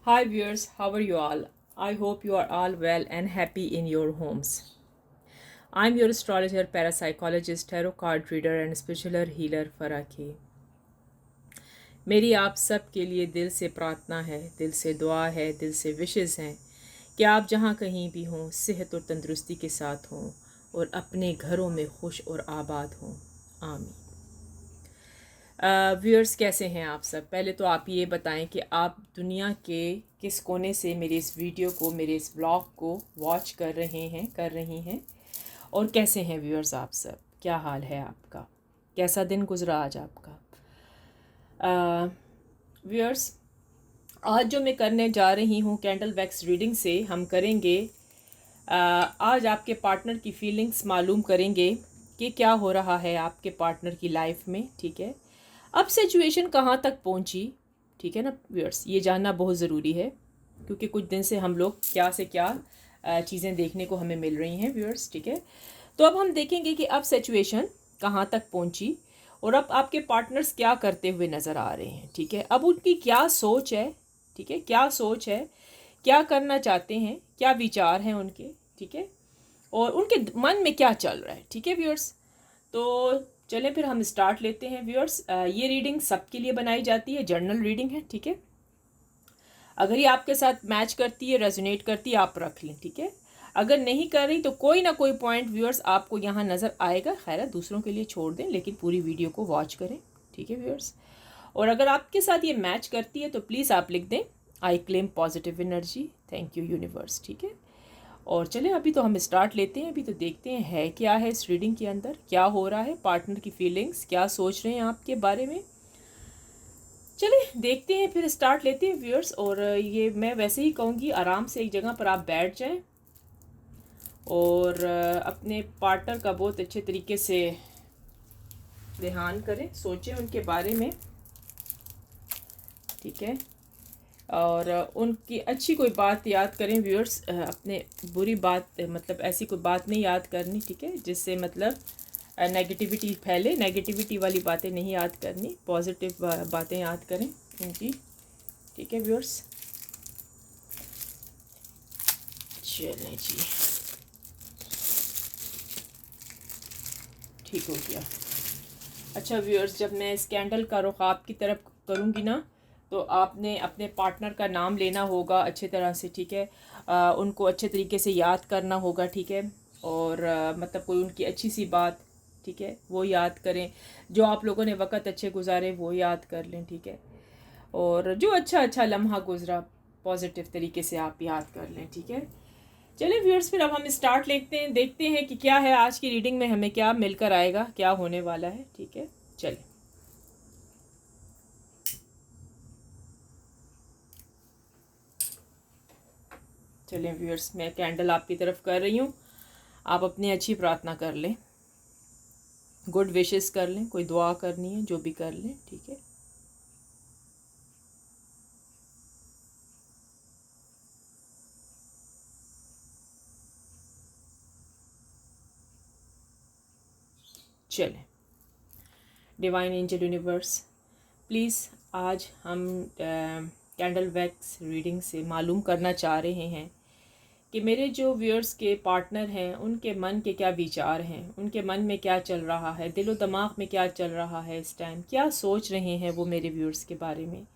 Hi viewers, how are you all? I hope you are all well and happy in your homes. I'm your astrologer, parapsychologist, tarot card reader and spiritual healer Faraki. मेरी आप सब के लिए दिल से प्रार्थना है, दिल से दुआ है, दिल से विशेस हैं कि आप जहाँ कहीं भी हों सेहत और तंदुरुस्ती के साथ हों और अपने घरों में खुश और आबाद हों। आमीन। व्यूअर्स कैसे हैं आप सब? पहले तो आप ये बताएं कि आप दुनिया के किस कोने से मेरे इस वीडियो को, मेरे इस ब्लॉग को वॉच कर रही हैं और कैसे हैं व्यूअर्स आप सब? क्या हाल है आपका? कैसा दिन गुजरा आज आपका? व्यूअर्स, आज जो मैं करने जा रही हूँ कैंडल वैक्स रीडिंग से हम करेंगे आज आपके पार्टनर की फीलिंग्स मालूम करेंगे कि क्या हो रहा है आपके पार्टनर की लाइफ में, ठीक है। अब सिचुएशन कहाँ तक पहुँची, ठीक है ना व्यूअर्स, ये जानना बहुत ज़रूरी है क्योंकि कुछ दिन से हम लोग क्या से क्या चीज़ें देखने को हमें मिल रही हैं व्यूअर्स, ठीक है। तो अब हम देखेंगे कि अब सिचुएशन कहाँ तक पहुँची और अब आपके पार्टनर्स क्या करते हुए नज़र आ रहे हैं, ठीक है। अब उनकी क्या सोच है, ठीक है, क्या सोच है, क्या करना चाहते हैं, क्या विचार हैं उनके, ठीक है, और उनके मन में क्या चल रहा है, ठीक है व्यूअर्स। तो चलें फिर हम स्टार्ट लेते हैं व्यूअर्स। ये रीडिंग सबके लिए बनाई जाती है, जर्नल रीडिंग है, ठीक है। अगर ये आपके साथ मैच करती है, रेजोनेट करती है, आप रख लें, ठीक है। अगर नहीं कर रही तो कोई ना कोई पॉइंट व्यूअर्स आपको यहाँ नज़र आएगा, खैर है, दूसरों के लिए छोड़ दें लेकिन पूरी वीडियो को वॉच करें, ठीक है व्यूअर्स। और अगर आपके साथ ये मैच करती है तो प्लीज़ आप लिख दें I claim positive energy, thank you universe, ठीक है। और चले अभी तो हम स्टार्ट लेते हैं, अभी तो देखते हैं है क्या है इस रीडिंग के अंदर, क्या हो रहा है, पार्टनर की फीलिंग्स क्या सोच रहे हैं आपके बारे में। चले देखते हैं फिर स्टार्ट लेते हैं व्यूअर्स। और ये मैं वैसे ही कहूँगी आराम से एक जगह पर आप बैठ जाएं और अपने पार्टनर का बहुत अच्छे तरीके से ध्यान करें, सोचें उनके बारे में, ठीक है। और उनकी अच्छी कोई बात याद करें व्यूअर्स, अपने बुरी बात मतलब ऐसी कोई बात नहीं याद करनी, ठीक है, जिससे मतलब नेगेटिविटी फैले। नेगेटिविटी वाली बातें नहीं याद करनी, पॉजिटिव बातें याद करें उनकी, ठीक है व्यूअर्स। चलें जी, ठीक हो गया। अच्छा व्यूअर्स, जब मैं इस कैंडल का रुख आपकी तरफ करूँगी ना तो आपने अपने पार्टनर का नाम लेना होगा अच्छे तरह से, ठीक है। उनको अच्छे तरीके से याद करना होगा, ठीक है। और मतलब कोई उनकी अच्छी सी बात, ठीक है, वो याद करें। जो आप लोगों ने वक़्त अच्छे गुजारे वो याद कर लें, ठीक है। और जो अच्छा अच्छा लम्हा गुजरा पॉजिटिव तरीके से आप याद कर लें, ठीक है। चलिए व्यूअर्स, फिर अब हम स्टार्ट लेते हैं, देखते हैं कि क्या है आज की रीडिंग में, हमें क्या मिलकर आएगा, क्या होने वाला है, ठीक है। चलिए चलें व्यूअर्स, मैं कैंडल आपकी तरफ कर रही हूँ, आप अपनी अच्छी प्रार्थना कर लें, गुड विशेस कर लें, कोई दुआ करनी है जो भी कर लें, ठीक है। चलें, डिवाइन एंजल यूनिवर्स, प्लीज़ आज हम कैंडल वैक्स रीडिंग से मालूम करना चाह रहे हैं कि मेरे जो व्यूअर्स के पार्टनर हैं उनके मन के क्या विचार हैं, उनके मन में क्या चल रहा है, दिलो दिमाग में क्या चल रहा है, इस टाइम क्या सोच रहे हैं वो मेरे व्यूअर्स के बारे में।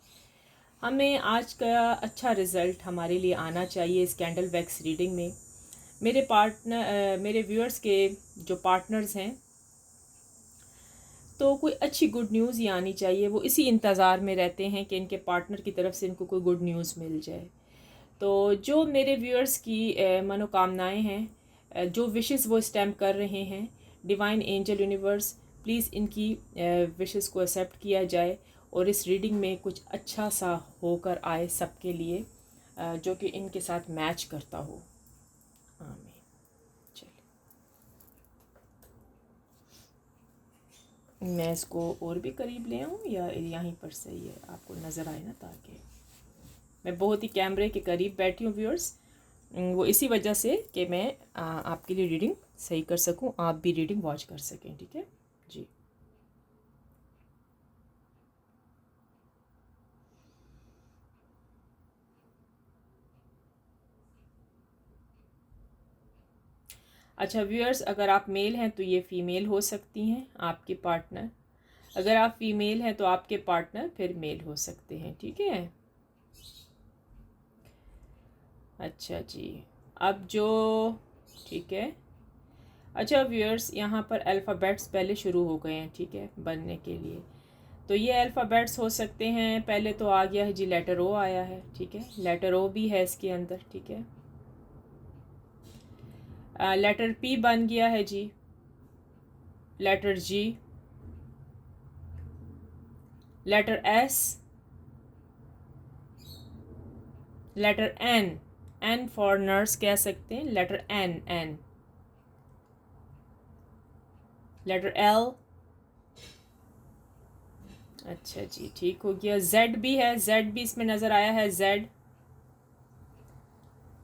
हमें आज का अच्छा रिज़ल्ट हमारे लिए आना चाहिए इस कैंडल वैक्स रीडिंग में। मेरे पार्टनर मेरे व्यूअर्स के जो पार्टनर्स हैं तो कोई अच्छी गुड न्यूज़ ही आनी चाहिए, वो इसी इंतज़ार में रहते हैं कि इनके पार्टनर की तरफ से इनको कोई गुड न्यूज़ मिल जाए। तो जो मेरे व्यूअर्स की मनोकामनाएं हैं, जो विशेस वो इस टाइम कर रहे हैं, डिवाइन एंजल यूनिवर्स प्लीज़ इनकी विशेस को एक्सेप्ट किया जाए और इस रीडिंग में कुछ अच्छा सा होकर आए सबके लिए, जो कि इनके साथ मैच करता हो। आमीन। चलिए मैं इसको और भी करीब ले आऊँ या यहीं पर सही है, आपको नज़र आए ना, ताकि मैं बहुत ही कैमरे के करीब बैठी हूँ व्यूअर्स, वो इसी वजह से कि मैं आपके लिए रीडिंग सही कर सकूं, आप भी रीडिंग वॉच कर सकें, ठीक है जी। अच्छा व्यूअर्स, अगर आप मेल हैं तो ये फ़ीमेल हो सकती हैं आपके पार्टनर, अगर आप फीमेल हैं तो आपके पार्टनर फिर मेल हो सकते हैं, ठीक है। अच्छा जी, अब जो ठीक है। अच्छा व्यूअर्स, यहाँ पर अल्फ़ाबेट्स पहले शुरू हो गए हैं, ठीक है, बनने के लिए। तो ये अल्फ़ाबेट्स हो सकते हैं, पहले तो आ गया है जी, लेटर ओ आया है, ठीक है, लेटर ओ भी है इसके अंदर, ठीक है। लेटर पी बन गया है जी, letter G, letter S, letter N, N for nurse कह सकते हैं, letter N, N, letter L. अच्छा जी, ठीक हो गया। जेड भी है, जेड भी इसमें नज़र आया है, जेड।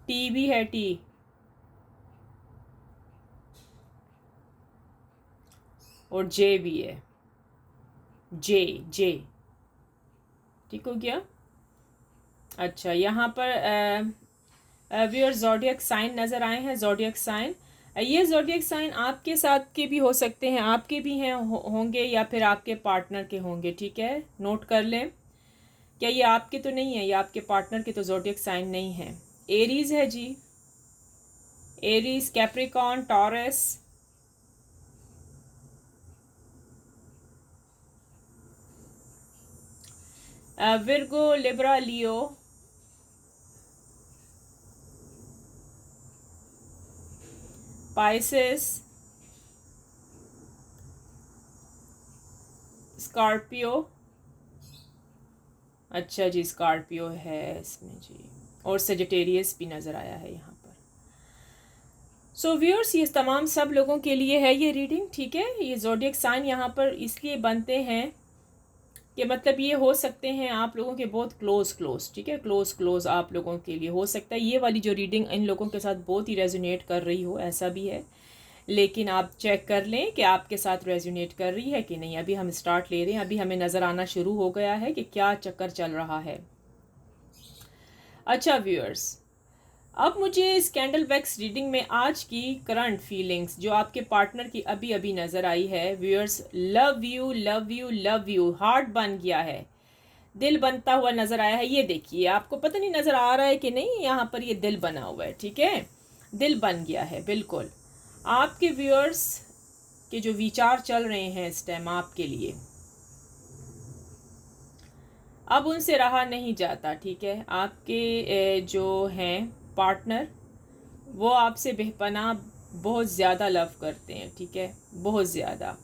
टी भी है, टी। और जे भी है, जे, जे, ठीक हो गया। अच्छा, यहाँ पर व्यूअर ज़ोडिएक साइन नज़र आए हैं, ज़ोडिएक साइन। ये ज़ोडिएक साइन आपके साथ के भी हो सकते हैं, आपके भी हैं होंगे या फिर आपके पार्टनर के होंगे, ठीक है, नोट कर लें। क्या ये आपके तो नहीं है, ये आपके पार्टनर के तो ज़ोडिएक साइन नहीं है। एरीज है जी, Aries, Capricorn, Taurus, Virgo, Libra, Leo, Pisces, Scorpio. अच्छा जी, स्कॉर्पियो है इसमें जी, और सेजिटेरियस भी नज़र आया है यहाँ पर। सो व्यूअर्स, ये तमाम सब लोगों के लिए है ये रीडिंग, ठीक है। ये ज़ोडिएक साइन यहाँ पर इसलिए बनते हैं कि मतलब ये हो सकते हैं आप लोगों के बहुत क्लोज, ठीक है, क्लोज आप लोगों के लिए हो सकता है ये वाली जो रीडिंग इन लोगों के साथ बहुत ही रेजोनेट कर रही हो, ऐसा भी है। लेकिन आप चेक कर लें कि आपके साथ रेजोनेट कर रही है कि नहीं। अभी हम स्टार्ट ले रहे हैं, अभी हमें नज़र आना शुरू हो गया है कि क्या चक्कर चल रहा है। अच्छा व्यूअर्स, अब मुझे इस कैंडल वैक्स रीडिंग में आज की करंट फीलिंग्स जो आपके पार्टनर की अभी अभी नज़र आई है viewers, love you love you love you, heart बन गया है, दिल बनता हुआ नज़र आया है। ये देखिए, आपको पता नहीं नज़र आ रहा है कि नहीं, यहाँ पर ये दिल बना हुआ है, ठीक है, दिल बन गया है बिल्कुल। आपके व्यूअर्स के जो विचार चल रहे हैं इस टाइम आपके लिए, अब उनसे रहा नहीं जाता, ठीक है। आपके जो हैं पार्टनर, वो आपसे बेपनाह बहुत ज़्यादा लव करते हैं, ठीक है, बहुत ज़्यादा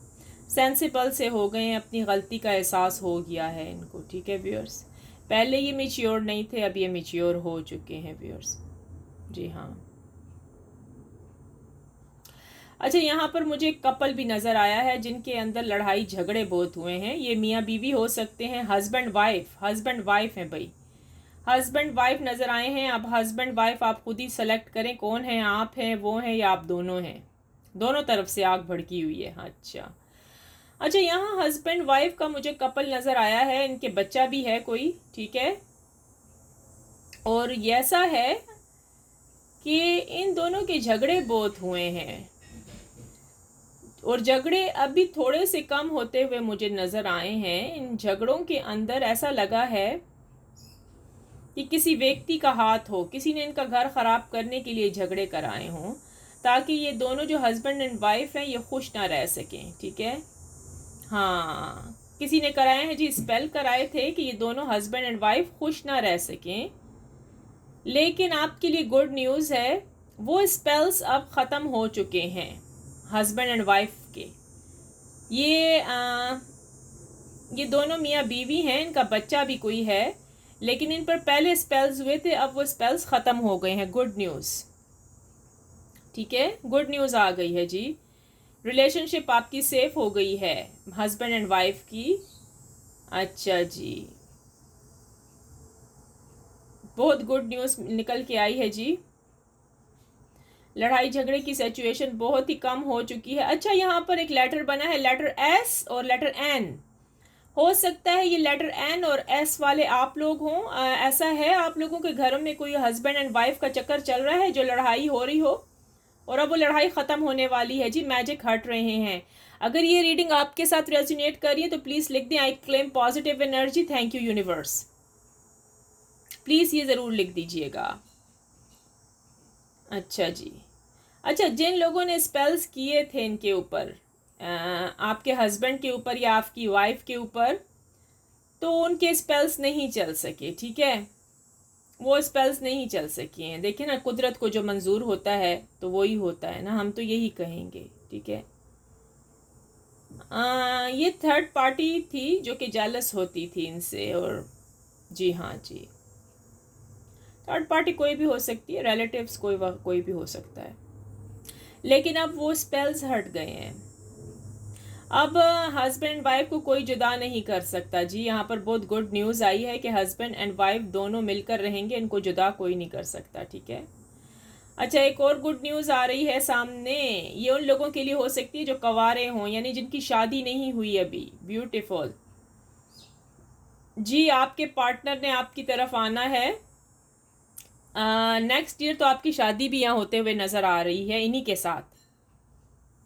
सेंसिबल से हो गए हैं, अपनी गलती का एहसास हो गया है इनको, ठीक है व्यूअर्स। पहले ये मैच्योर नहीं थे, अब ये मैच्योर हो चुके हैं व्यूअर्स, जी हाँ। अच्छा, यहाँ पर मुझे एक कपल भी नज़र आया है जिनके अंदर लड़ाई झगड़े बहुत हुए हैं। ये मियाँ बीवी हो सकते हैं, हस्बैंड वाइफ हैं भाई, हस्बैंड वाइफ नज़र आए हैं। अब हस्बैंड वाइफ आप खुद ही सेलेक्ट करें, कौन है, आप हैं, वो हैं, या आप दोनों हैं। दोनों तरफ से आग भड़की हुई है। अच्छा, यहाँ हस्बैंड वाइफ का मुझे कपल नज़र आया है, इनके बच्चा भी है कोई, ठीक है। और ऐसा है कि इन दोनों के झगड़े बहुत हुए हैं, और झगड़े अभी थोड़े से कम होते हुए मुझे नज़र आए हैं। इन झगड़ों के अंदर ऐसा लगा है कि किसी व्यक्ति का हाथ हो, किसी ने इनका घर ख़राब करने के लिए झगड़े कराए हों, ताकि ये दोनों जो हस्बैंड एंड वाइफ हैं ये खुश ना रह सकें, ठीक है। हाँ, किसी ने कराए हैं जी, स्पेल कराए थे कि ये दोनों हस्बैंड एंड वाइफ खुश ना रह सकें। लेकिन आपके लिए गुड न्यूज़ है, वो स्पेल्स अब ख़त्म हो चुके हैं हस्बैंड एंड वाइफ के। ये दोनों मियाँ बीवी हैं, इनका बच्चा भी कोई है, लेकिन इन पर पहले स्पेल्स हुए थे, अब वो स्पेल्स ख़त्म हो गए हैं। गुड न्यूज़, ठीक है, गुड न्यूज़ आ गई है जी। रिलेशनशिप आपकी सेफ हो गई है हस्बैंड एंड वाइफ की। अच्छा जी, बहुत गुड न्यूज़ निकल के आई है जी। लड़ाई झगड़े की सिचुएशन बहुत ही कम हो चुकी है। अच्छा, यहाँ पर एक लेटर बना है, लेटर एस और लेटर एन। हो सकता है ये लेटर एन और एस वाले आप लोग हों। ऐसा है, आप लोगों के घरों में कोई हस्बैंड एंड वाइफ का चक्कर चल रहा है, जो लड़ाई हो रही हो, और अब वो लड़ाई ख़त्म होने वाली है जी, मैजिक हट रहे हैं। अगर ये रीडिंग आपके साथ रेजोनेट कर रही है तो प्लीज़ लिख दें I claim positive energy, thank you universe. Please ये ज़रूर लिख दीजिएगा। अच्छा जी। अच्छा, जिन लोगों ने स्पेल्स किए थे इनके ऊपर, आपके हस्बैंड के ऊपर या आपकी वाइफ के ऊपर, तो उनके स्पेल्स नहीं चल सके, ठीक है, वो स्पेल्स नहीं चल सके हैं। देखिए ना, कुदरत को जो मंजूर होता है तो वो ही होता है ना, हम तो यही कहेंगे, ठीक है। ये थर्ड पार्टी थी जो कि जेलस होती थी इनसे, और जी हाँ जी, थर्ड पार्टी कोई भी हो सकती है, रिलेटिव्स कोई भी हो सकता है, लेकिन अब वो स्पेल्स हट गए हैं। अब हस्बैंड वाइफ को कोई जुदा नहीं कर सकता जी। यहाँ पर बहुत गुड न्यूज़ आई है कि हस्बैंड एंड वाइफ दोनों मिलकर रहेंगे, इनको जुदा कोई नहीं कर सकता, ठीक है। अच्छा, एक और गुड न्यूज़ आ रही है सामने, ये उन लोगों के लिए हो सकती है जो कंवारे हों, यानी जिनकी शादी नहीं हुई अभी। ब्यूटीफुल जी, आपके पार्टनर ने आपकी तरफ आना है नेक्स्ट ईयर, तो आपकी शादी भी यहाँ होते हुए नज़र आ रही है इन्हीं के साथ।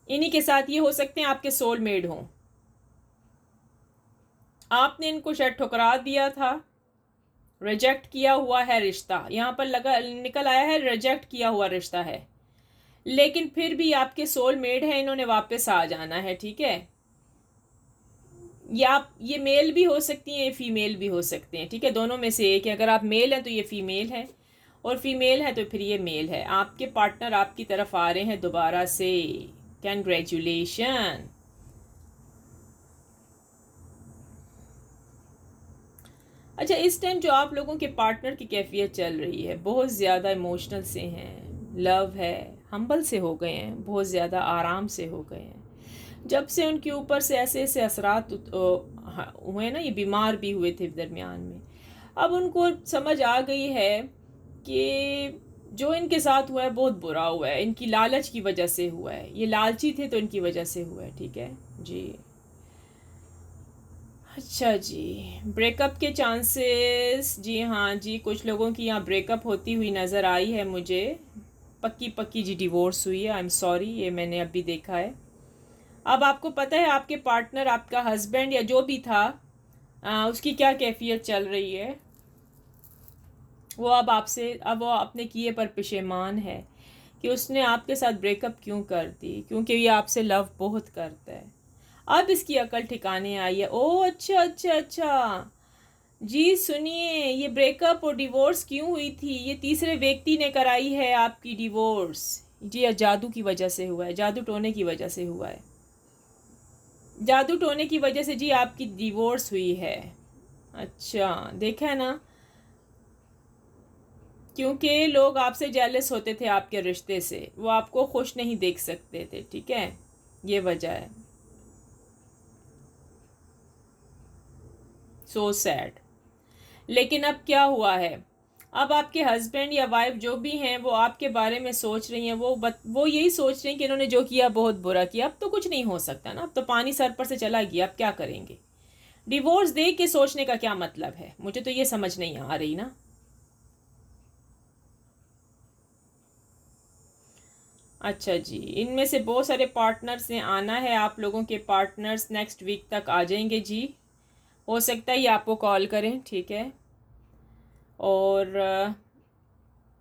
इन्हीं के साथ ये हो सकते हैं आपके सोलमेट हों। आपने इनको शायद ठुकरा दिया था, रिजेक्ट किया हुआ है रिश्ता, यहाँ पर लगा निकल आया है रिजेक्ट किया हुआ रिश्ता है, लेकिन फिर भी आपके सोलमेट है, इन्होंने वापस आ जाना है, ठीक है। या ये मेल भी हो सकती हैं, ये फीमेल भी हो सकते हैं, ठीक है, दोनों में से एक है। अगर आप मेल हैं तो ये फीमेल है, और फीमेल है तो फिर ये मेल है। आपके पार्टनर आपकी तरफ आ रहे हैं दोबारा से, कैंग्रेचुलेशन। अच्छा, इस टाइम जो आप लोगों के पार्टनर की कैफियत चल रही है, बहुत ज़्यादा इमोशनल से हैं, लव है, हम्बल से हो गए हैं, बहुत ज़्यादा आराम से हो गए हैं। जब से उनके ऊपर से ऐसे ऐसे असरात हुए ना, ये बीमार भी हुए थे दरमियान में, अब उनको समझ आ गई है कि जो इनके साथ हुआ है बहुत बुरा हुआ है, इनकी लालच की वजह से हुआ है, ये लालची थे तो इनकी वजह से हुआ है, ठीक है जी। अच्छा जी, ब्रेकअप के चांसेस, जी हाँ जी, कुछ लोगों की यहाँ ब्रेकअप होती हुई नज़र आई है मुझे, पक्की पक्की जी डिवोर्स हुई है, आई एम सॉरी, ये मैंने अभी देखा है। अब आपको पता है आपके पार्टनर, आपका हस्बैंड या जो भी था, उसकी क्या कैफियत चल रही है। वो अब वो अपने किए पर पशेमान है कि उसने आपके साथ ब्रेकअप क्यों कर दी, क्योंकि ये आपसे लव बहुत करता है। अब इसकी अकल ठिकाने आई है। ओह अच्छा अच्छा अच्छा जी, सुनिए, ये ब्रेकअप और डिवोर्स क्यों हुई थी, ये तीसरे व्यक्ति ने कराई है आपकी डिवोर्स जी। जादू की वजह से हुआ है, जादू टोने की वजह से हुआ है, जादू टोने की वजह से जी आपकी डिवोर्स हुई है। अच्छा, देखा है ना, क्योंकि लोग आपसे जेलस होते थे आपके रिश्ते से, वो आपको खुश नहीं देख सकते थे, ठीक है, ये वजह है। So sad. लेकिन अब क्या हुआ है, अब आपके हस्बैंड या वाइफ जो भी हैं वो आपके बारे में सोच रही हैं, वो यही सोच रही हैं कि इन्होंने जो किया बहुत बुरा किया, अब तो कुछ नहीं हो सकता ना, अब तो पानी सर पर से चला गया, अब क्या करेंगे। डिवोर्स दे के सोचने का क्या मतलब है, मुझे तो ये समझ नहीं आ रही ना। अच्छा जी, इनमें से बहुत सारे पार्टनर्स ने आना है, आप लोगों के पार्टनर्स नेक्स्ट वीक तक आ जाएंगे जी, हो सकता है ये आपको कॉल करें, ठीक है। और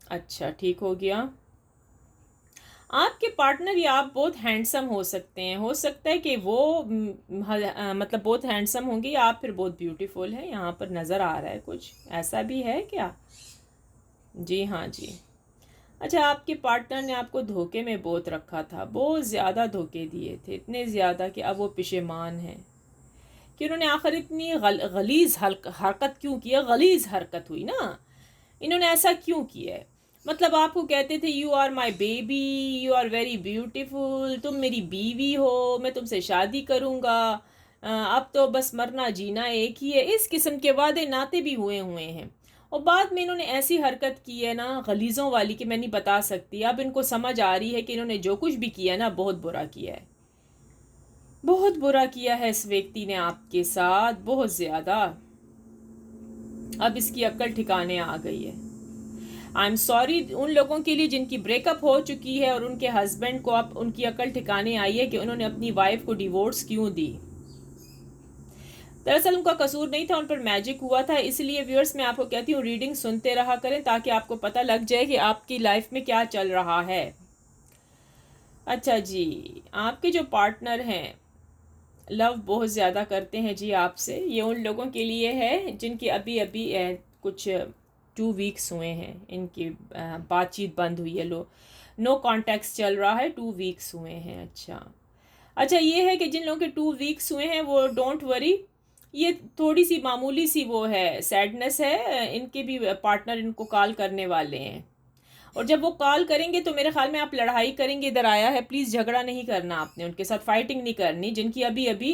अच्छा, ठीक हो गया। आपके पार्टनर या आप बहुत हैंडसम हो सकते हैं, हो सकता है कि वो मतलब बहुत हैंडसम होंगे, या आप फिर बहुत ब्यूटीफुल है, यहाँ पर नज़र आ रहा है कुछ ऐसा भी है क्या। जी हाँ जी। अच्छा, आपके पार्टनर ने आपको धोखे में बहुत रखा था, बहुत ज़्यादा धोखे दिए थे, इतने ज़्यादा कि अब वो पशेमान हैं कि उन्होंने आखिर इतनी गलीज़ हरकत क्यों की है, गलीज़ हरकत हुई ना, इन्होंने ऐसा क्यों किया है। मतलब आपको कहते थे you are my baby, you are very beautiful, तुम मेरी बीवी हो, मैं तुमसे शादी करूँगा, अब तो बस मरना जीना एक ही है, इस किस्म के वादे नाते भी हुए हुए हैं। और बाद में इन्होंने ऐसी हरकत की है ना गलीज़ों वाली कि मैं नहीं बता सकती। अब इनको समझ आ रही है कि इन्होंने जो कुछ भी किया ना बहुत बुरा किया है, बहुत बुरा किया है इस व्यक्ति ने आपके साथ, बहुत ज़्यादा। अब इसकी अक्ल ठिकाने आ गई है। आई एम सॉरी उन लोगों के लिए जिनकी ब्रेकअप हो चुकी है और उनके हस्बैंड को अब उनकी अकल ठिकाने आई है कि उन्होंने अपनी वाइफ को डिवोर्स क्यों दी। दरअसल उनका कसूर नहीं था, उन पर मैजिक हुआ था। इसलिए व्यूअर्स मैं आपको कहती हूँ रीडिंग सुनते रहा करें ताकि आपको पता लग जाए कि आपकी लाइफ में क्या चल रहा है। अच्छा जी, आपके जो पार्टनर हैं लव बहुत ज़्यादा करते हैं जी आपसे। ये उन लोगों के लिए है जिनकी अभी अभी कुछ 2 वीक्स हुए हैं, इनकी बातचीत बंद हुई है, लो नो कॉन्टैक्ट्स चल रहा है, 2 वीक्स हुए हैं। अच्छा ये है कि जिन लोगों के 2 वीक्स हुए हैं वो डोंट वरी, ये थोड़ी सी मामूली सी वो है सैडनेस है, इनके भी पार्टनर इनको कॉल करने वाले हैं। और जब वो कॉल करेंगे तो मेरे ख्याल में आप लड़ाई करेंगे। इधर आया है, प्लीज़ झगड़ा नहीं करना आपने, उनके साथ फाइटिंग नहीं करनी। जिनकी अभी अभी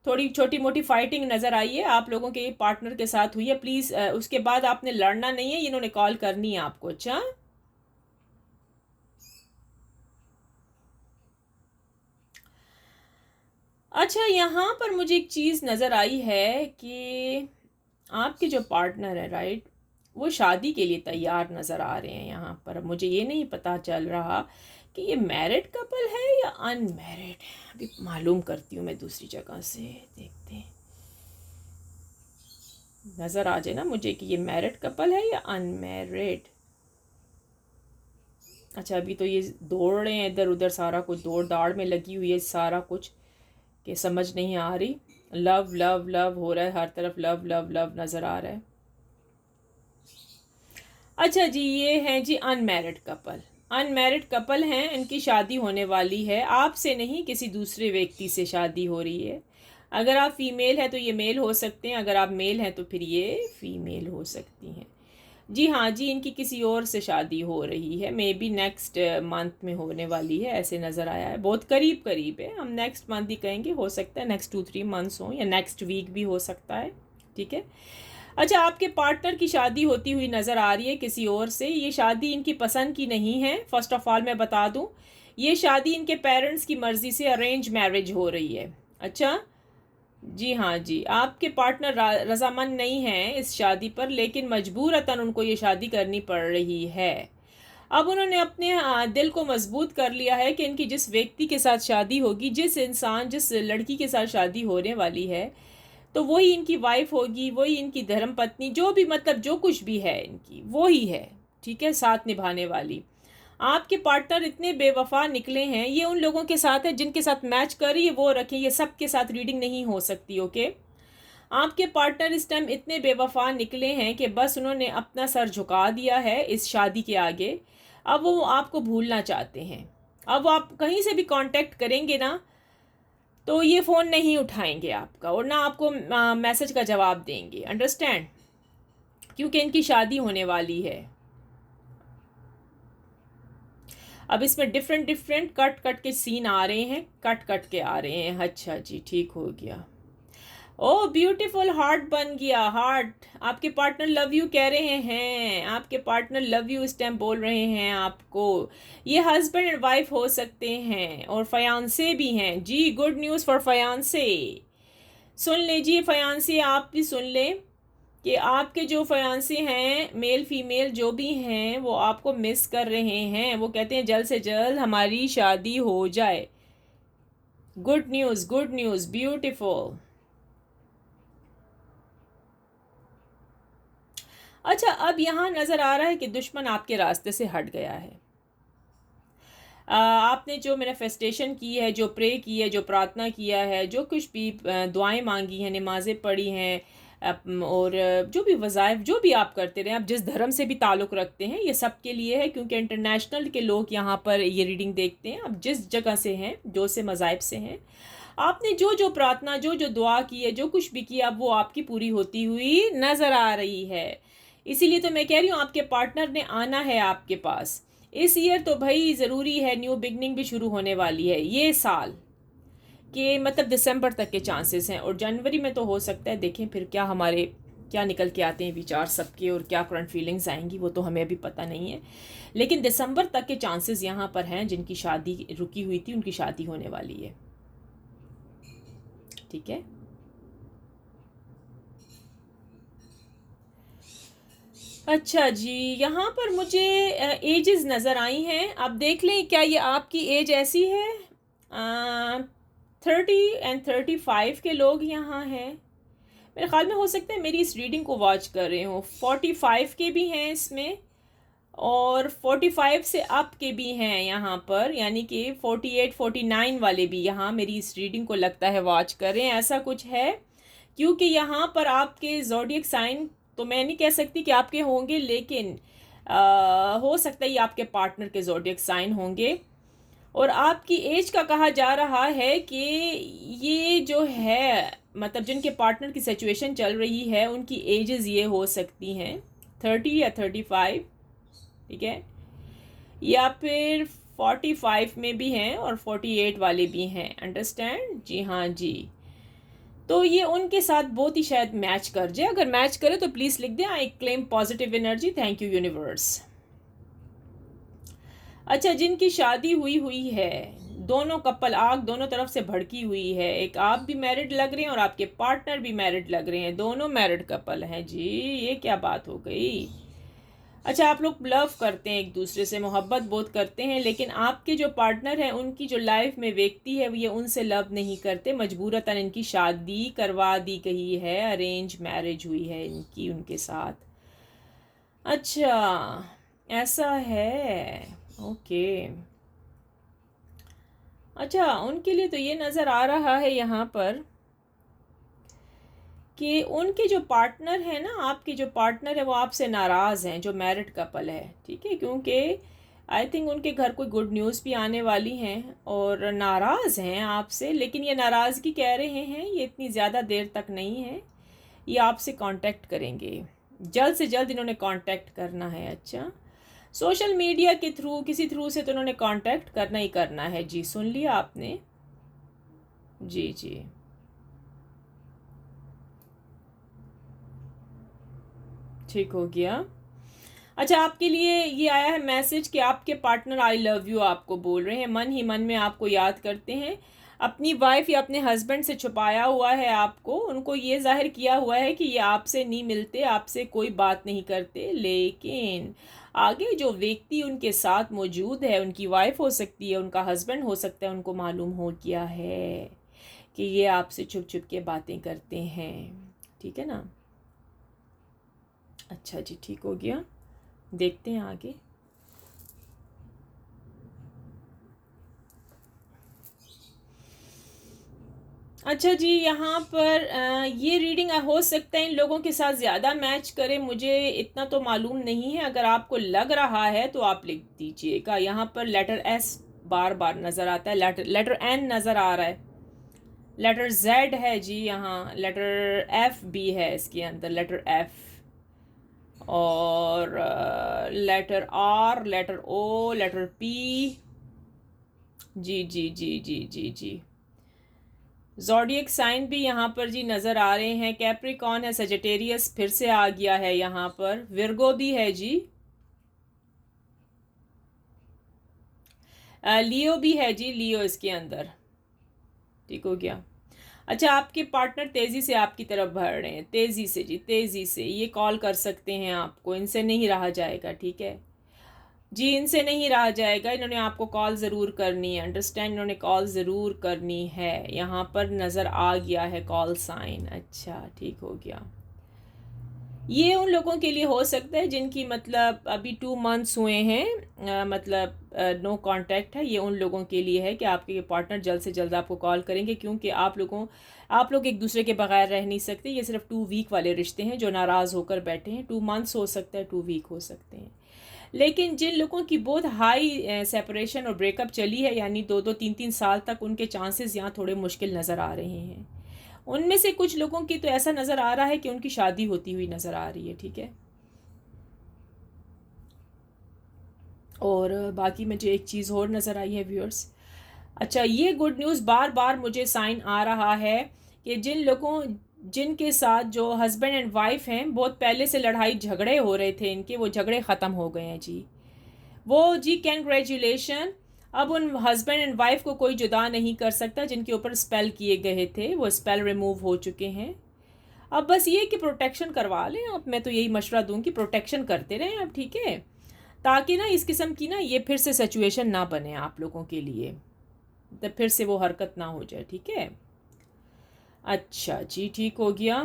थोड़ी छोटी मोटी फाइटिंग नज़र आई है आप लोगों के पार्टनर के साथ हुई है, प्लीज़ उसके बाद आपने लड़ना नहीं है, इन्होंने कॉल करनी है आपको। अच्छा यहाँ पर मुझे एक चीज़ नज़र आई है कि आपके जो पार्टनर है राइट, वो शादी के लिए तैयार नज़र आ रहे हैं यहाँ पर। मुझे ये नहीं पता चल रहा कि ये मैरिड कपल है या अनमैरिड है। अभी मालूम करती हूँ मैं दूसरी जगह से, देखते हैं नज़र आ जाए ना मुझे कि ये मैरिड कपल है या अनमैरिड। अच्छा अभी तो ये दौड़ रहे हैं इधर उधर, सारा कुछ दौड़ दाड़ में लगी हुई है सारा कुछ, कि समझ नहीं आ रही। लव लव लव हो रहा है हर तरफ, लव लव लव नज़र आ रहा है। अच्छा जी ये हैं जी अनमैरिड कपल। अनमैरिड कपल हैं, इनकी शादी होने वाली है, आपसे नहीं किसी दूसरे व्यक्ति से शादी हो रही है। अगर आप फीमेल हैं तो ये मेल हो सकते हैं, अगर आप मेल हैं तो फिर ये फीमेल हो सकती हैं। जी हाँ जी, इनकी किसी और से शादी हो रही है, मे बी नेक्स्ट मंथ में होने वाली है, ऐसे नज़र आया है। बहुत करीब करीब है, हम नेक्स्ट मंथ ही कहेंगे, हो सकता है नेक्स्ट 2-3 मंथ्स हो या नेक्स्ट वीक भी हो सकता है। ठीक है। अच्छा आपके पार्टनर की शादी होती हुई नज़र आ रही है किसी और से। ये शादी इनकी पसंद की नहीं है। फर्स्ट ऑफ ऑल मैं बता दूं, ये शादी इनके पेरेंट्स की मर्ज़ी से अरेंज मैरिज हो रही है। अच्छा जी हाँ जी, आपके पार्टनर रजामंद नहीं हैं इस शादी पर, लेकिन मजबूरतन उनको ये शादी करनी पड़ रही है। अब उन्होंने अपने दिल को मजबूत कर लिया है कि इनकी जिस व्यक्ति के साथ शादी होगी, जिस लड़की के साथ शादी होने वाली है, तो वही इनकी वाइफ होगी, वही इनकी धर्म पत्नी, जो भी मतलब जो कुछ भी है इनकी वो ही है। ठीक है, साथ निभाने वाली। आपके पार्टनर इतने बेवफा निकले हैं, ये उन लोगों के साथ है जिनके साथ मैच कर रही है वो रखें, ये सब के साथ रीडिंग नहीं हो सकती। ओके, आपके पार्टनर इस टाइम इतने बेवफा निकले हैं कि बस उन्होंने अपना सर झुका दिया है इस शादी के आगे। अब वो आपको भूलना चाहते हैं। अब आप कहीं से भी कांटेक्ट करेंगे ना तो ये फ़ोन नहीं उठाएंगे आपका, और ना आपको मैसेज का जवाब देंगे। अंडरस्टैंड, क्योंकि इनकी शादी होने वाली है। अब इसमें डिफरेंट डिफरेंट कट कट के सीन आ रहे हैं, कट कट के आ रहे हैं। अच्छा जी ठीक हो गया। ओ ब्यूटीफुल, हार्ट बन गया, हार्ट। आपके पार्टनर लव यू कह रहे हैं, आपके पार्टनर लव यू इस टाइम बोल रहे हैं आपको। ये हस्बैंड एंड वाइफ हो सकते हैं और फयांसे भी हैं जी। Good news for fiance. सुन लीजिए फयांसे, आप भी सुन लें कि आपके जो फयांसे हैं, मेल फीमेल जो भी हैं, वो आपको मिस कर रहे हैं। वो कहते हैं जल्द से जल्द हमारी शादी हो जाए। Good news, good news, beautiful. अच्छा अब यहाँ नज़र आ रहा है कि दुश्मन आपके रास्ते से हट गया है। आपने जो मैनिफेस्टेशन की है, जो प्रे की है, जो प्रार्थना किया है, जो कुछ भी दुआएं मांगी हैं, नमाज़ें पढ़ी हैं, और जो भी वज़ाइफ जो भी आप करते रहे, आप जिस धर्म से भी ताल्लुक़ रखते हैं, ये सब के लिए है, क्योंकि इंटरनेशनल के लोग यहाँ पर ये रीडिंग देखते हैं। आप जिस जगह से हैं, जो से मज़ाइब से हैं, आपने जो जो प्रार्थना, जो जो दुआ की है, जो कुछ भी किया, अब वो आपकी पूरी होती हुई नज़र आ रही है। इसीलिए तो मैं कह रही हूँ आपके पार्टनर ने आना है आपके पास इस ईयर। तो भाई ज़रूरी है, न्यू बिगनिंग भी शुरू होने वाली है ये साल के, मतलब दिसंबर तक के चांसेस हैं, और जनवरी में तो हो सकता है। देखें फिर क्या हमारे क्या निकल के आते हैं विचार सबके, और क्या करंट फीलिंग्स आएंगी वो तो हमें अभी पता नहीं है। लेकिन दिसंबर तक के चांसेस यहाँ पर हैं, जिनकी शादी रुकी हुई थी उनकी शादी होने वाली है। ठीक है। अच्छा जी, यहाँ पर मुझे एजेस नज़र आई हैं। आप देख लें, क्या ये आपकी एज ऐसी है? 30 एंड 35 के लोग यहाँ हैं। मेरे ख्याल में हो सकता है मेरी इस रीडिंग को वॉच कर रहे हो। 45 के भी हैं इसमें, और 45 से अप के भी हैं यहाँ पर, यानी कि 48 49 वाले भी यहाँ मेरी इस रीडिंग को लगता है वॉच कर रहे हैं। ऐसा कुछ है, क्योंकि यहाँ पर आपके ज़ोडिएक साइन तो मैं नहीं कह सकती कि आपके होंगे, लेकिन हो सकता है ये आपके पार्टनर के ज़ोडिएक साइन होंगे। और आपकी एज का कहा जा रहा है कि ये जो है, मतलब जिनके पार्टनर की सिचुएशन चल रही है उनकी एजेस ये हो सकती हैं 30 या 35, ठीक है, या फिर 45 में भी हैं और 48 वाले भी हैं। अंडरस्टैंड? जी हाँ जी। तो ये उनके साथ बहुत ही शायद मैच कर जाए। अगर मैच करे तो प्लीज़ लिख दें, I claim positive energy, thank you universe. अच्छा, जिनकी शादी हुई हुई है, दोनों कपल, आग दोनों तरफ से भड़की हुई है। एक आप भी मैरिड लग रहे हैं और आपके पार्टनर भी मैरिड लग रहे हैं, दोनों मैरिड कपल हैं जी। ये क्या बात हो गई? अच्छा, आप लोग लव करते हैं, एक दूसरे से मोहब्बत बहुत करते हैं, लेकिन आपके जो पार्टनर हैं उनकी जो लाइफ में व्यक्ति है ये उनसे लव नहीं करते, मजबूरतन इनकी शादी करवा दी गई है, अरेंज मैरिज हुई है इनकी उनके साथ। अच्छा, ऐसा है, ओके। अच्छा, उनके लिए तो ये नज़र आ रहा है यहाँ पर कि उनके जो पार्टनर है ना, आपके जो पार्टनर है वो आपसे नाराज़ हैं, जो मैरिड कपल है, ठीक है, क्योंकि आई थिंक उनके घर कोई गुड न्यूज़ भी आने वाली हैं और नाराज़ हैं आपसे। लेकिन ये नाराज़गी कह रहे हैं ये इतनी ज़्यादा देर तक नहीं है, ये आपसे कांटेक्ट करेंगे, जल्द से जल्द इन्होंने कांटेक्ट करना है। अच्छा, सोशल मीडिया के थ्रू, किसी थ्रू से तो उन्होंने कांटेक्ट करना ही करना है जी। सुन लिया आपने? जी जी। ठीक हो गया। अच्छा, आपके लिए ये आया है मैसेज कि आपके पार्टनर आई लव यू आपको बोल रहे हैं, मन ही मन में आपको याद करते हैं। अपनी वाइफ या अपने हस्बैंड से छुपाया हुआ है आपको, उनको ये जाहिर किया हुआ है कि ये आपसे नहीं मिलते, आपसे कोई बात नहीं करते, लेकिन आगे जो व्यक्ति उनके साथ मौजूद है, उनकी वाइफ हो सकती है, उनका हस्बैंड हो सकता है, उनको मालूम हो गया है कि ये आपसे छुप छुप के बातें करते हैं, ठीक है ना? अच्छा जी, ठीक हो गया। देखते हैं आगे। अच्छा जी, यहाँ पर ये रीडिंग हो सकता है इन लोगों के साथ ज़्यादा मैच करे, मुझे इतना तो मालूम नहीं है। अगर आपको लग रहा है तो आप लिख दीजिएगा। यहाँ पर लेटर एस बार बार नज़र आता है, लेटर एन नज़र आ रहा है, लेटर जेड है जी, यहाँ लेटर एफ भी है इसके अंदर, लेटर एफ, और letter R, letter O, letter P, जी जी जी जी जी जी। ज़ोडिएक साइन भी यहाँ पर जी नज़र आ रहे हैं। कैप्रिकॉन है, सजिटेरियस फिर से आ गया है यहाँ पर, विर्गो भी है जी, लियो भी है जी, लियो इसके अंदर, ठीक हो गया। अच्छा, आपके पार्टनर तेज़ी से आपकी तरफ बढ़ रहे हैं, तेज़ी से जी, तेज़ी से ये कॉल कर सकते हैं आपको, इनसे नहीं रहा जाएगा, ठीक है जी, इनसे नहीं रहा जाएगा, इन्होंने आपको कॉल ज़रूर करनी है। अंडरस्टैंड? इन्होंने कॉल ज़रूर करनी है, यहाँ पर नज़र आ गया है कॉल साइन। अच्छा, ठीक हो गया। ये उन लोगों के लिए हो सकता है जिनकी मतलब अभी 2 मंथ्स हुए हैं, मतलब नो कांटेक्ट है, ये उन लोगों के लिए है कि आपके पार्टनर जल्द से जल्द आपको कॉल करेंगे, क्योंकि आप लोग एक दूसरे के बगैर रह नहीं सकते। ये सिर्फ 2 वीक वाले रिश्ते हैं जो नाराज़ होकर बैठे हैं। 2 मंथ्स हो सकता है, 2 वीक हो सकते हैं। लेकिन जिन लोगों की बहुत हाई सेपरेशन और ब्रेकअप चली है, यानी 2-2 3-3 साल तक, उनके चांसेस यहाँ थोड़े मुश्किल नज़र आ रहे हैं। उनमें से कुछ लोगों की तो ऐसा नज़र आ रहा है कि उनकी शादी होती हुई नज़र आ रही है, ठीक है। और बाकी मुझे एक चीज़ और नज़र आई है व्यूअर्स। अच्छा, ये गुड न्यूज़ बार बार मुझे साइन आ रहा है कि जिनके साथ जो हस्बैंड एंड वाइफ हैं, बहुत पहले से लड़ाई झगड़े हो रहे थे इनके, वो झगड़े ख़त्म हो गए हैं जी। वो जी, कैंग्रेचुलेशन। अब उन हस्बैंड एंड वाइफ को कोई जुदा नहीं कर सकता, जिनके ऊपर स्पेल किए गए थे वो स्पेल रिमूव हो चुके हैं। अब बस ये कि प्रोटेक्शन करवा लें आप, मैं तो यही मशवरा दूँ कि प्रोटेक्शन करते रहें आप, ठीक है, ताकि ना इस किस्म की ना ये फिर से सिचुएशन ना बने आप लोगों के लिए, तो फिर से वो हरकत ना हो जाए, ठीक है। अच्छा जी, ठीक हो गया।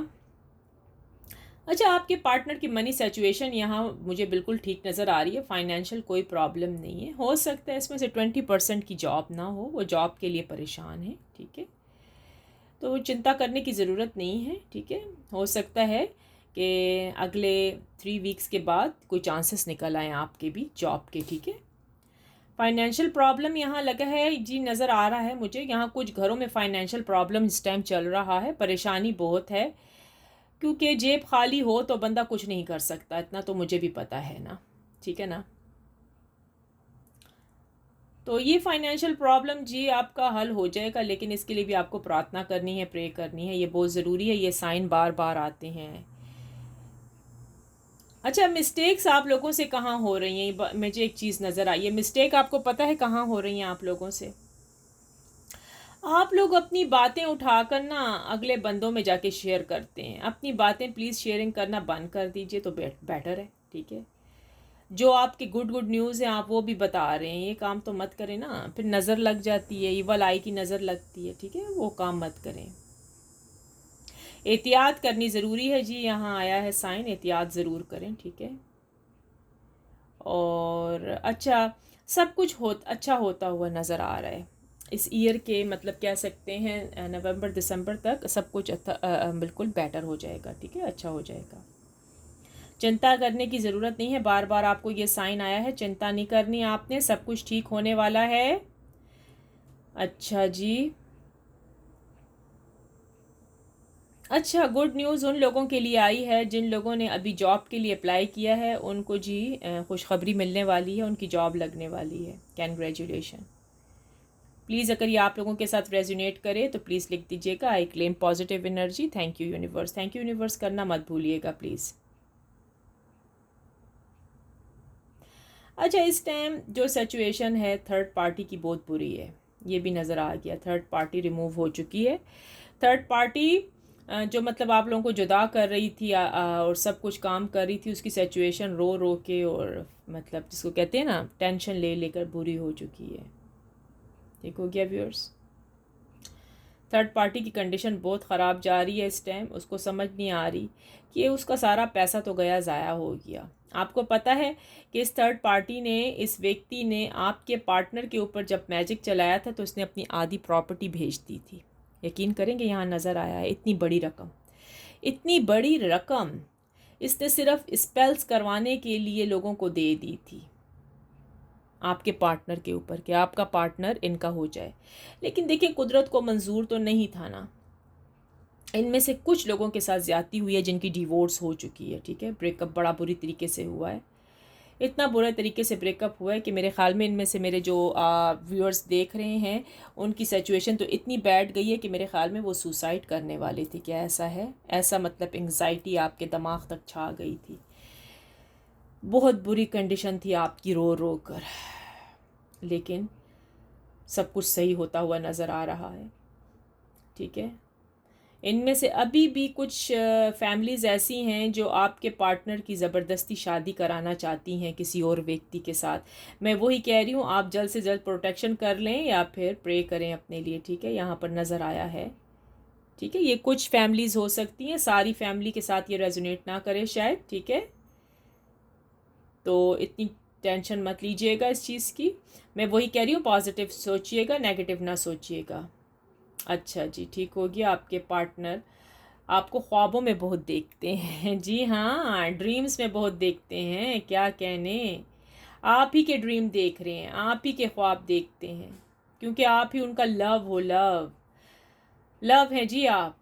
अच्छा, आपके पार्टनर की मनी सिचुएशन यहाँ मुझे बिल्कुल ठीक नज़र आ रही है, फाइनेंशियल कोई प्रॉब्लम नहीं है। हो सकता है इसमें से 20% की जॉब ना हो, वो जॉब के लिए परेशान है, ठीक है, तो चिंता करने की ज़रूरत नहीं है, ठीक है। हो सकता है कि अगले 3 वीक्स के बाद कोई चांसेस निकल आएँ आपके भी जॉब के, ठीक है। फाइनेंशियल प्रॉब्लम यहाँ लगा है जी, नज़र आ रहा है मुझे, यहाँ कुछ घरों में फाइनेंशियल प्रॉब्लम इस टाइम चल रहा है, परेशानी बहुत है, क्योंकि जेब खाली हो तो बंदा कुछ नहीं कर सकता, इतना तो मुझे भी पता है ना, ठीक है ना। तो ये फाइनेंशियल प्रॉब्लम जी आपका हल हो जाएगा, लेकिन इसके लिए भी आपको प्रार्थना करनी है, प्रे करनी है, ये बहुत ज़रूरी है, ये साइन बार बार आते हैं। अच्छा, मिस्टेक्स आप लोगों से कहाँ हो रही हैं, मुझे एक चीज़ नज़र आई है, मिस्टेक आपको पता है कहाँ हो रही हैं आप लोगों से? आप लोग अपनी बातें उठाकर ना अगले बंदों में जाके शेयर करते हैं, अपनी बातें प्लीज़ शेयरिंग करना बंद कर दीजिए तो बेटर है, ठीक है। जो आपकी गुड गुड न्यूज़ है आप वो भी बता रहे हैं, ये काम तो मत करें ना, फिर नज़र लग जाती है, इवल आई की नज़र लगती है, ठीक है, वो काम मत करें। एहतियात करनी ज़रूरी है जी, यहाँ आया है साइन, एहतियात ज़रूर करें, ठीक है। और अच्छा, सब कुछ अच्छा होता हुआ नज़र आ रहा है इस ईयर के, मतलब कह सकते हैं नवंबर दिसंबर तक सब कुछ बिल्कुल बेटर हो जाएगा, ठीक है, अच्छा हो जाएगा। चिंता करने की ज़रूरत नहीं है, बार बार आपको ये साइन आया है, चिंता नहीं करनी आपने, सब कुछ ठीक होने वाला है। अच्छा जी, अच्छा, गुड न्यूज़ उन लोगों के लिए आई है जिन लोगों ने अभी जॉब के लिए अप्लाई किया है, उनको जी खुशखबरी मिलने वाली है, उनकी जॉब लगने वाली है, कैंग्रेचुलेशन। प्लीज़ अगर ये आप लोगों के साथ रेजोनेट करे तो प्लीज़ लिख दीजिएगा, I claim positive energy, thank you universe, thank you universe करना मत भूलिएगा प्लीज़। अच्छा, इस टाइम जो सिचुएशन है थर्ड पार्टी की बहुत बुरी है, ये भी नज़र आ गया, थर्ड पार्टी रिमूव हो चुकी है। थर्ड पार्टी जो मतलब आप लोगों को जुदा कर रही थी और सब कुछ काम कर रही थी, उसकी सिचुएशन रो रो के और मतलब जिसको कहते हैं ना टेंशन ले लेकर बुरी हो चुकी है, ठीक हो गया व्यूअर्स। थर्ड पार्टी की कंडीशन बहुत ख़राब जा रही है इस टाइम, उसको समझ नहीं आ रही कि उसका सारा पैसा तो गया, ज़ाया हो गया। आपको पता है कि इस थर्ड पार्टी ने, इस व्यक्ति ने आपके पार्टनर के ऊपर जब मैजिक चलाया था तो उसने अपनी आधी प्रॉपर्टी भेज दी थी। यकीन करेंगे, यहाँ नज़र आया है इतनी बड़ी रकम, इतनी बड़ी रकम इसने सिर्फ स्पेल्स करवाने के लिए लोगों को दे दी थी आपके पार्टनर के ऊपर, कि आपका पार्टनर इनका हो जाए। लेकिन देखिए, कुदरत को मंजूर तो नहीं था ना, इनमें से कुछ लोगों के साथ ज़्यादती हुई है जिनकी डिवोर्स हो चुकी है, ठीक है, ब्रेकअप बड़ा बुरी तरीके से हुआ है, इतना बुरे तरीके से ब्रेकअप हुआ है कि मेरे ख़्याल में इनमें से मेरे जो व्यूअर्स देख रहे हैं उनकी सिचुएशन तो इतनी बैड गई है कि मेरे ख़्याल में वो सुसाइड करने वाले थे। क्या ऐसा है? ऐसा मतलब एंग्जाइटी आपके दिमाग तक छा गई थी, बहुत बुरी कंडीशन थी आपकी, रो रो कर, लेकिन सब कुछ सही होता हुआ नज़र आ रहा है, ठीक है। इनमें से अभी भी कुछ फैमिलीज़ ऐसी हैं जो आपके पार्टनर की ज़बरदस्ती शादी कराना चाहती हैं किसी और व्यक्ति के साथ। मैं वही कह रही हूँ, आप जल्द से जल्द प्रोटेक्शन कर लें या फिर प्रे करें अपने लिए, ठीक है, यहाँ पर नज़र आया है, ठीक है। ये कुछ फैमिलीज़ हो सकती हैं, सारी फैमिली के साथ ये रेजोनेट ना करे शायद, ठीक है, तो इतनी टेंशन मत लीजिएगा इस चीज़ की। मैं वही कह रही हूँ, पॉजिटिव सोचिएगा, नेगेटिव ना सोचिएगा। अच्छा जी, ठीक हो गया। आपके पार्टनर आपको ख्वाबों में बहुत देखते हैं, जी हाँ, ड्रीम्स में बहुत देखते हैं, क्या कहने, आप ही के ड्रीम देख रहे हैं, आप ही के ख्वाब देखते हैं, क्योंकि आप ही उनका लव हो, लव लव है जी आप।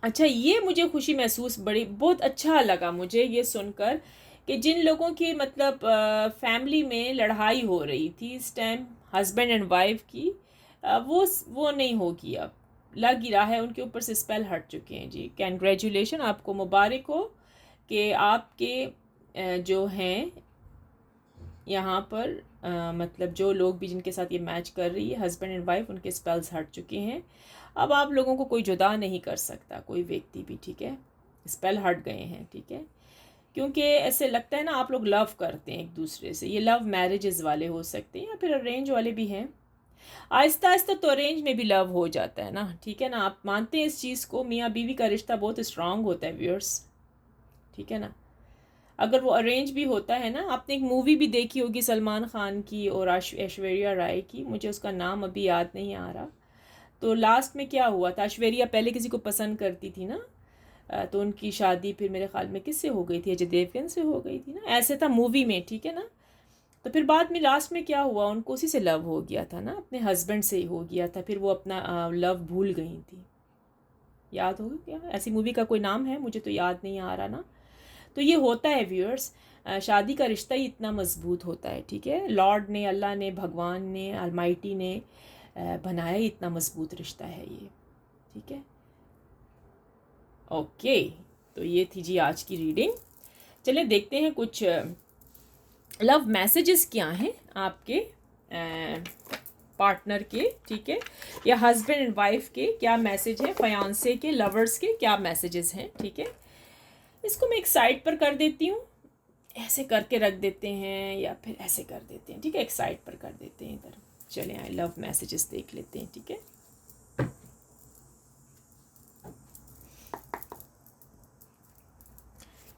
अच्छा, ये मुझे खुशी महसूस बड़ी बहुत अच्छा लगा मुझे ये सुनकर कि जिन लोगों की मतलब फैमिली में लड़ाई हो रही थी इस टाइम हस्बैंड एंड वाइफ की, वो नहीं होगी, अब लग ही रहा है उनके ऊपर से स्पेल हट चुके हैं जी। कैंग्रेचुलेशन, आपको मुबारक हो कि आपके जो हैं यहाँ पर मतलब जो लोग भी जिनके साथ ये मैच कर रही है, हस्बैंड एंड वाइफ, उनके स्पेल्स हट चुके हैं। अब आप लोगों को कोई जुदा नहीं कर सकता, कोई व्यक्ति भी, ठीक है। स्पेल हट गए हैं, ठीक है। क्योंकि ऐसे लगता है ना आप लोग लव करते हैं एक दूसरे से। ये लव मैरिजेस वाले हो सकते हैं या फिर अरेंज वाले भी हैं। आहिस्ता आहिस्ता तो अरेंज में भी लव हो जाता है ना, ठीक है ना। आप मानते हैं इस चीज़ को, मियाँ बीवी का रिश्ता बहुत स्ट्रांग होता है व्यूअर्स, ठीक है ना। अगर वो अरेंज भी होता है ना, आपने एक मूवी भी देखी होगी सलमान खान की और ऐश्वर्या राय की, मुझे उसका नाम अभी याद नहीं आ रहा। तो लास्ट में क्या हुआ था, ऐश्वर्या पहले किसी को पसंद करती थी ना, तो उनकी शादी फिर मेरे ख्याल में किससे हो गई थी, अजय देवगन से हो गई थी ना, ऐसे था मूवी में, ठीक है ना। तो फिर बाद में लास्ट में क्या हुआ, उनको उसी से लव हो गया था ना, अपने हस्बैंड से ही हो गया था। फिर वो अपना लव भूल गई थी, याद होगा क्या, ऐसी मूवी का कोई नाम है, मुझे तो याद नहीं आ रहा ना। तो ये होता है व्यूअर्स, शादी का रिश्ता ही इतना मजबूत होता है, ठीक है। लॉर्ड ने, अल्लाह ने, भगवान ने, अलमाइटी ने बनाया ही इतना मजबूत रिश्ता है ये, ठीक है। ओके, तो ये थी जी आज की रीडिंग। चलिए देखते हैं कुछ लव मैसेजेस क्या हैं आपके पार्टनर के, ठीक है, या हस्बैंड एंड वाइफ के क्या मैसेज हैं, फयांसे के, लवर्स के क्या मैसेजेस हैं, ठीक है। इसको मैं एक साइड पर कर देती हूँ, ऐसे करके रख देते हैं या फिर ऐसे कर देते हैं, ठीक है, एक साइड पर कर देते हैं इधर। चलें आए लव मैसेजेस देख लेते हैं, ठीक है।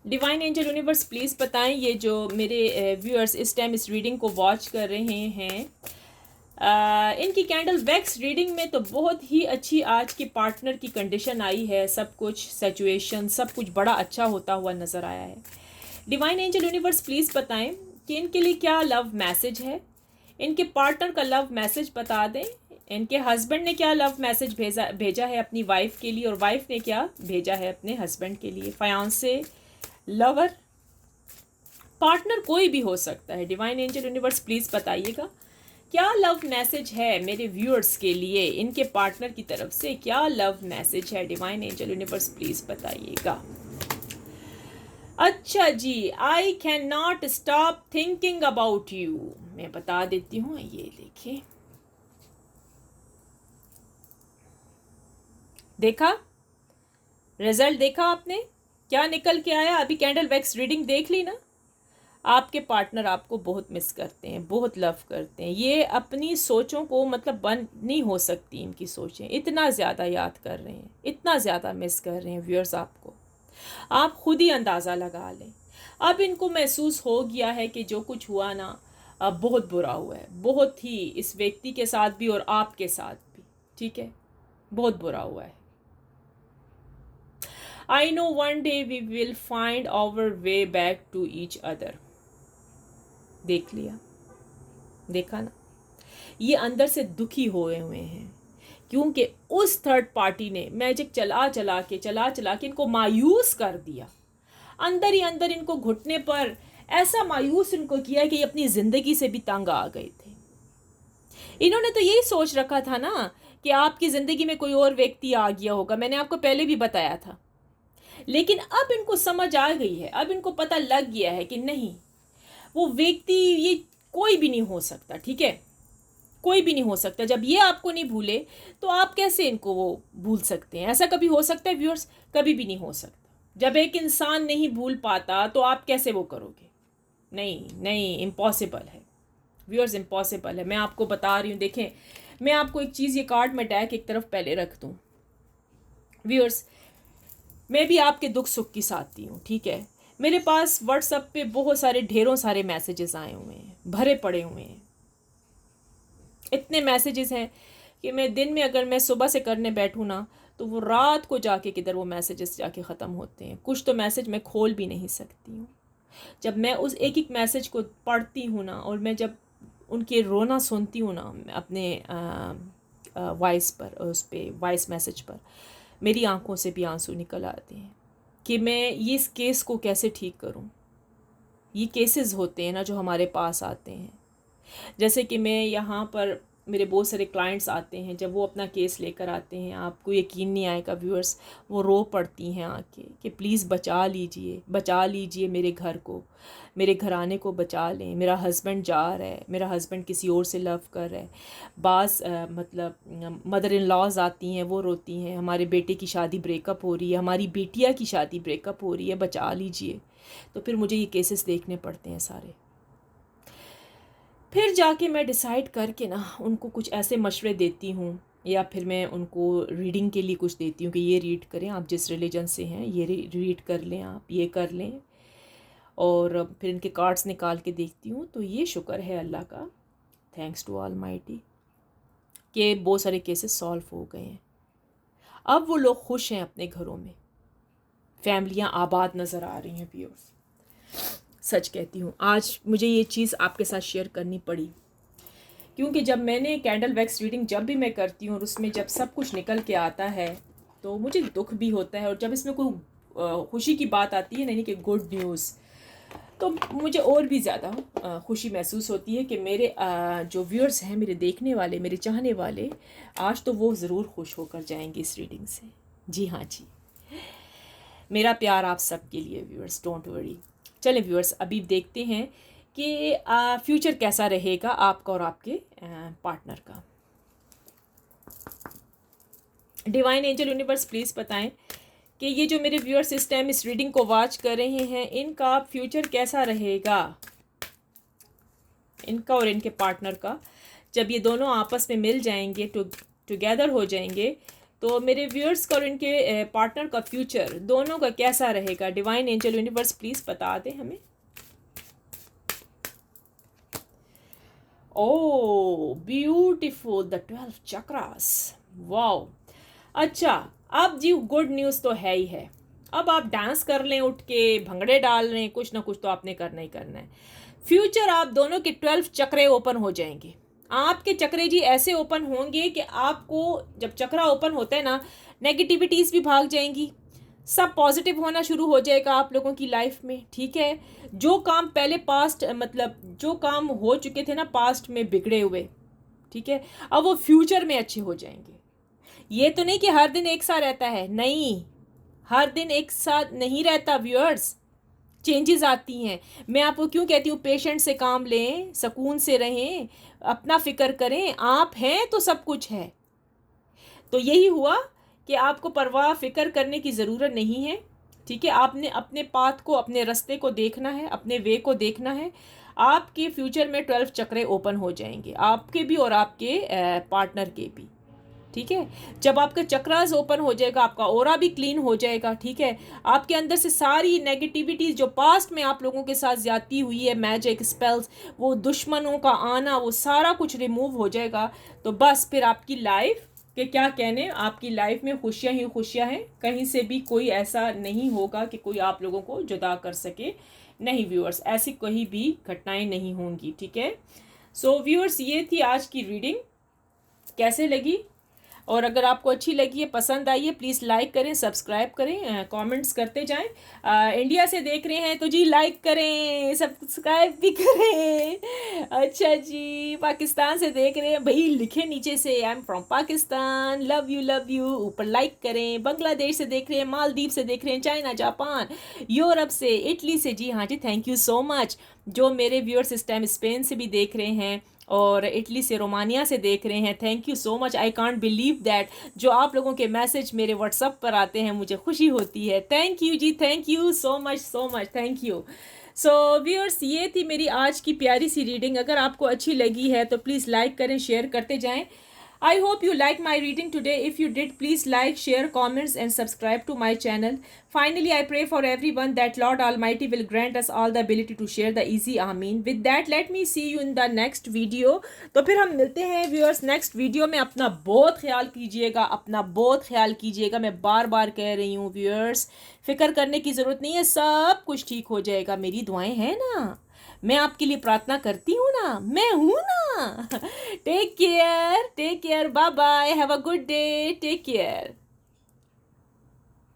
डिवाइन एंजल यूनिवर्स प्लीज़ बताएं, ये जो मेरे व्यूअर्स इस टाइम इस रीडिंग को वॉच कर रहे हैं, इनकी कैंडल वैक्स रीडिंग में तो बहुत ही अच्छी आज की पार्टनर की कंडीशन आई है, सब कुछ सिचुएशन सब कुछ बड़ा अच्छा होता हुआ नज़र आया है। डिवाइन एंजल यूनिवर्स प्लीज़ बताएं कि इनके लिए क्या लव मैसेज है, इनके पार्टनर का लव मैसेज बता दें। इनके हस्बैंड ने क्या लव मैसेज भेजा है अपनी वाइफ के लिए, और वाइफ ने क्या भेजा है अपने हस्बैंड के लिए। फयांसे, लवर, पार्टनर कोई भी हो सकता है। डिवाइन एंजल यूनिवर्स प्लीज़ बताइएगा क्या लव मैसेज है मेरे व्यूअर्स के लिए, इनके पार्टनर की तरफ से क्या लव मैसेज है। डिवाइन एंजल यूनिवर्स प्लीज़ बताइएगा। अच्छा जी, I can not stop thinking about you, मैं बता देती हूँ, ये देखिए, देखा रिजल्ट, देखा आपने क्या निकल के आया। अभी कैंडल वैक्स रीडिंग देख ली ना, आपके पार्टनर आपको बहुत मिस करते हैं, बहुत लव करते हैं। ये अपनी सोचों को मतलब बंद नहीं हो सकती, इनकी सोचें इतना ज़्यादा याद कर रहे हैं, इतना ज़्यादा मिस कर रहे हैं व्यूअर्स आपको, आप खुद ही अंदाज़ा लगा लें। अब इनको महसूस हो गया है कि जो कुछ हुआ ना, अब बहुत बुरा हुआ है, बहुत ही, इस व्यक्ति के साथ भी और आपके साथ भी, ठीक है, बहुत बुरा हुआ है। I know one day we will find our way back to each other. देख लिया, देखा ना, ये अंदर से दुखी हुए हैं क्योंकि उस थर्ड पार्टी ने मैजिक चला चला के इनको मायूस कर दिया। अंदर ही अंदर इनको घुटने पर ऐसा मायूस इनको किया कि ये अपनी ज़िंदगी से भी तंग आ गए थे। इन्होंने तो यही सोच रखा था ना कि आपकी ज़िंदगी में कोई और व्यक्ति आ गया होगा, मैंने आपको पहले भी बताया था। लेकिन अब इनको समझ आ गई है, अब इनको पता लग गया है कि नहीं, वो व्यक्ति ये कोई भी नहीं हो सकता, ठीक है, कोई भी नहीं हो सकता। जब ये आपको नहीं भूले तो आप कैसे इनको वो भूल सकते हैं। ऐसा कभी हो सकता है व्यूअर्स, कभी भी नहीं हो सकता। जब एक इंसान नहीं भूल पाता तो आप कैसे वो करोगे, नहीं नहीं, इम्पॉसिबल है व्यूअर्स, इम्पॉसिबल है। मैं आपको बता रही हूँ, देखें, मैं आपको एक चीज़, ये कार्ड में डेक एक तरफ पहले रख दूँ व्यूअर्स, मैं भी आपके दुख सुख की साथी हूँ, ठीक है। मेरे पास व्हाट्सएप पे बहुत सारे, ढेरों सारे मैसेजेस आए हुए हैं, भरे पड़े हुए हैं, इतने मैसेजेस हैं कि मैं दिन में अगर मैं सुबह से करने बैठूँ ना तो वो रात को जाके किधर वो मैसेजेस जाके ख़त्म होते हैं। कुछ तो मैसेज मैं खोल भी नहीं सकती हूँ। जब मैं उस एक एक मैसेज को पढ़ती हूँ ना, और मैं जब उनके रोना सुनती हूँ ना अपने वॉइस पर, उस पर वॉइस मैसेज पर, मेरी आंखों से भी आंसू निकल आते हैं कि मैं ये इस केस को कैसे ठीक करूं। ये केसेस होते हैं ना जो हमारे पास आते हैं, जैसे कि मैं यहाँ पर मेरे बहुत सारे क्लाइंट्स आते हैं, जब वो अपना केस लेकर आते हैं, आपको यकीन नहीं आएगा व्यूअर्स, वो रो पड़ती हैं आके कि प्लीज़ बचा लीजिए मेरे घर को, मेरे घराने को बचा लें, मेरा हस्बैंड जा रहा है, मेरा हस्बैंड किसी और से लव कर रहा है। मतलब मदर इन लॉज आती हैं, वो रोती हैं, हमारे बेटे की शादी ब्रेकअप हो रही है, हमारी बिटिया की शादी ब्रेकअप हो रही है, बचा लीजिए। तो फिर मुझे ये केसेस देखने पड़ते हैं सारे। फिर जाके मैं डिसाइड करके ना उनको कुछ ऐसे मशवरे देती हूँ, या फिर मैं उनको रीडिंग के लिए कुछ देती हूँ कि ये रीड करें, आप जिस रिलीजन से हैं ये रीड कर लें, आप ये कर लें। और फिर इनके कार्ड्स निकाल के देखती हूँ। तो ये शुक्र है अल्लाह का, थैंक्स टू ऑलमाइटी, कि बहुत सारे केसेस सॉल्व हो गए हैं। अब वो लोग खुश हैं अपने घरों में, फैमिलियाँ आबाद नज़र आ रही हैं व्यूअर्स। सच कहती हूँ, आज मुझे ये चीज़ आपके साथ शेयर करनी पड़ी, क्योंकि जब मैंने कैंडल वैक्स रीडिंग जब भी मैं करती हूँ और उसमें जब सब कुछ निकल के आता है तो मुझे दुख भी होता है, और जब इसमें कोई खुशी की बात आती है, यानी कि गुड न्यूज़, तो मुझे और भी ज़्यादा खुशी महसूस होती है कि मेरे जो व्यूअर्स हैं, मेरे देखने वाले, मेरे चाहने वाले, आज तो वो ज़रूर खुश होकर जाएंगे इस रीडिंग से। जी हाँ जी, मेरा प्यार आप सबके लिए व्यूअर्स, डोंट वरी। चलें व्यूअर्स, अभी देखते हैं कि फ्यूचर कैसा रहेगा आपका और आपके पार्टनर का। डिवाइन एंजल यूनिवर्स प्लीज़ बताएं कि ये जो मेरे व्यूअर्स इस टाइम इस रीडिंग को वॉच कर रहे हैं, इनका फ्यूचर कैसा रहेगा, इनका और इनके पार्टनर का, जब ये दोनों आपस में मिल जाएंगे, टुगेदर हो जाएंगे, तो मेरे व्यूअर्स का और इनके पार्टनर का फ्यूचर दोनों का कैसा रहेगा। डिवाइन एंजल यूनिवर्स प्लीज़ बता दें हमें। Oh beautiful, the 12 chakras, wow. अच्छा, अब जी गुड न्यूज़ तो है ही है, अब आप डांस कर लें, उठ के भंगड़े डाल लें, कुछ ना कुछ तो आपने करना ही करना है। फ्यूचर आप दोनों के 12 चक्रे ओपन हो जाएंगे। आपके चक्रे जी ऐसे ओपन होंगे कि आपको, जब चक्रा ओपन होता है ना, नेगेटिविटीज़ भी भाग जाएंगी, सब पॉजिटिव होना शुरू हो जाएगा आप लोगों की लाइफ में। ठीक है, जो काम पहले पास्ट, मतलब जो काम हो चुके थे ना पास्ट में बिगड़े हुए, ठीक है, अब वो फ्यूचर में अच्छे हो जाएंगे। ये तो नहीं कि हर दिन एक सा रहता है, नहीं, हर दिन एक साथ नहीं रहता व्यूअर्स, चेंजेस आती हैं। मैं आपको क्यों कहती हूँ पेशेंट से काम लें, सुकून से रहें, अपना फिक्र करें, आप हैं तो सब कुछ है। तो यही हुआ कि आपको परवाह फिक्र करने की ज़रूरत नहीं है। ठीक है, आपने अपने पाथ को, अपने रास्ते को देखना है, अपने वे को देखना है। आपके फ्यूचर में 12 चक्रे ओपन हो जाएंगे, आपके भी और आपके पार्टनर के भी। ठीक है, जब आपका चक्रास ओपन हो जाएगा, आपका ओरा भी क्लीन हो जाएगा। ठीक है, आपके अंदर से सारी नेगेटिविटी जो पास्ट में आप लोगों के साथ ज्यादती हुई है, मैजिक स्पेल्स, वो दुश्मनों का आना, वो सारा कुछ रिमूव हो जाएगा। तो बस फिर आपकी लाइफ के क्या कहने, आपकी लाइफ में खुशियां ही खुशियां हैं, कहीं से भी कोई ऐसा नहीं होगा कि कोई आप लोगों को जुदा कर सके। नहीं व्यूअर्स, ऐसी कोई भी घटनाएं नहीं होंगी। ठीक है, सो व्यूअर्स, ये थी आज की रीडिंग। कैसे लगी, और अगर आपको अच्छी लगी है, पसंद आई है, प्लीज़ लाइक करें, सब्सक्राइब करें, कमेंट्स करते जाएं। इंडिया से देख रहे हैं तो जी लाइक करें, सब्सक्राइब भी करें। अच्छा जी, पाकिस्तान से देख रहे हैं भाई, लिखे नीचे से I am from Pakistan, love you, ऊपर लाइक करें। बांग्लादेश से देख रहे हैं, मालदीव से देख रहे हैं, चाइना, जापान, यूरोप से, इटली से, जी हाँ जी, थैंक यू सो मच। जो मेरे व्यूअर्स इस टाइम स्पेन से भी देख रहे हैं और इटली से, रोमानिया से देख रहे हैं, thank you so much. I can't believe that जो आप लोगों के मैसेज मेरे व्हाट्सएप पर आते हैं, मुझे खुशी होती है। थैंक यू जी, thank you so much, thank you. So viewers, ये थी मेरी आज की प्यारी सी रीडिंग। अगर आपको अच्छी लगी है तो प्लीज़ लाइक करें, शेयर करते जाएं। I hope you like my reading today. If you did, please like, share, comments and subscribe to my channel. Finally, I pray for everyone that Lord Almighty will grant us all the ability to share the easy Ameen. With that, let me see you in the next video. तो फिर हम मिलते हैं viewers next video में। अपना बहुत ख्याल कीजिएगा, अपना बहुत ख्याल कीजिएगा। मैं बार बार कह रही हूँ viewers, फिक्र करने की ज़रूरत नहीं है, सब कुछ ठीक हो जाएगा। मेरी दुआएं हैं ना, मैं आपके लिए प्रार्थना करती हूँ ना, मैं हूँ ना। Take care, bye bye, have a good day, take care.